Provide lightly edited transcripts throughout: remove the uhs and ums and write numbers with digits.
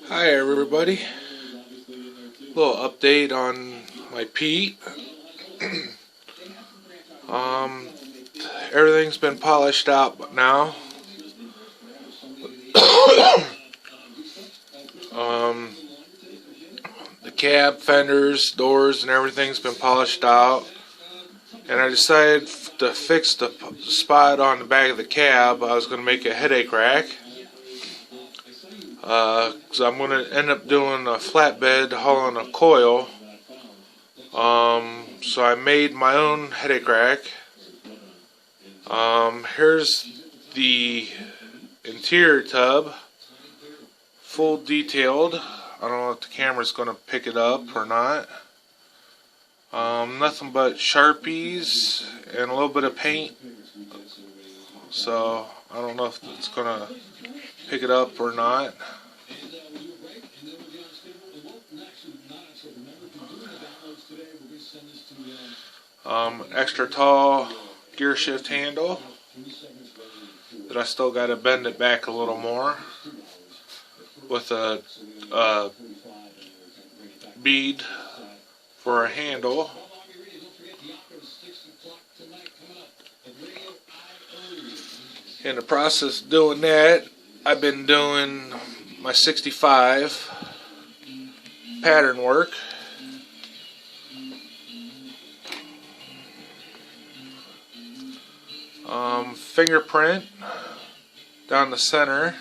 Hi everybody, little update on my Pete. Everything's been polished out now. The cab, fenders, doors, and everything's been polished out. And I decided to fix the spot on the back of the cab. I was going to make a headache rack. Because I'm going to end up doing a flatbed hauling a coil. So I made my own headache rack. Here's the interior tub, full detailed. I don't know if the camera's going to pick it up or not. Nothing but Sharpies and a little bit of paint. So I don't know if it's going to pick it up or not. Extra tall gear shift handle that I still got to bend it back a little more with a bead for a handle. In the process of doing that, I've been doing my 65 pattern work. Fingerprint down the center.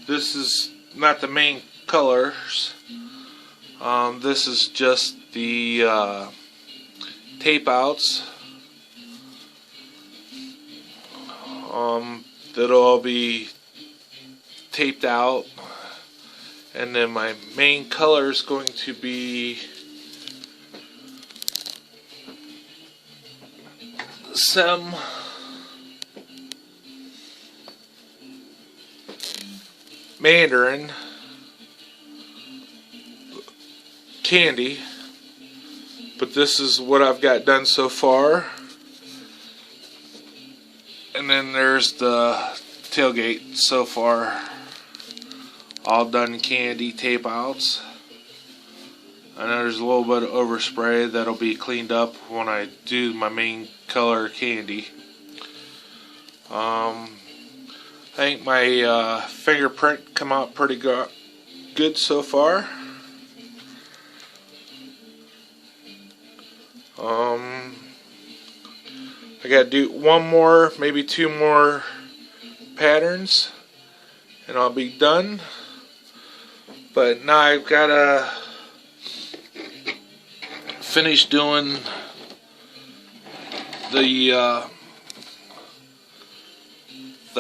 This is not the main colors. This is just the tape outs. That'll all be taped out. And then my main color is going to be some Mandarin candy, but this is what I've got done so far. And then there's the tailgate so far, all done candy tape outs. I know there's a little bit of overspray that'll be cleaned up when I do my main color candy. I think my fingerprint come out pretty good so far. I gotta do one more, maybe two more patterns, and I'll be done. But now I've gotta finish doing the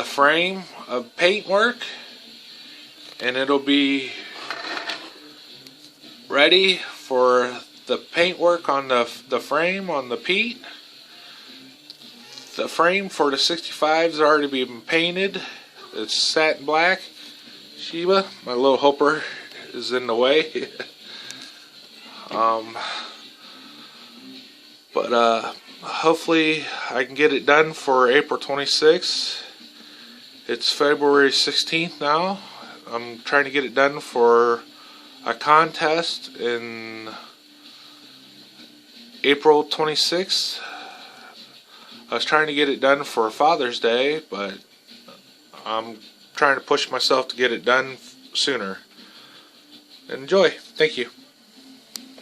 frame of paint work, and it'll be ready for the paint work on the frame on the Pete. The frame for the 65's already been painted. It's satin black. Sheba, my little helper, is in the way. But hopefully I can get it done for April 26th. It's February 16th now. I'm trying to get it done for a contest in April 26th. I was trying to get it done for Father's Day, but I'm trying to push myself to get it done sooner. Enjoy. Thank you.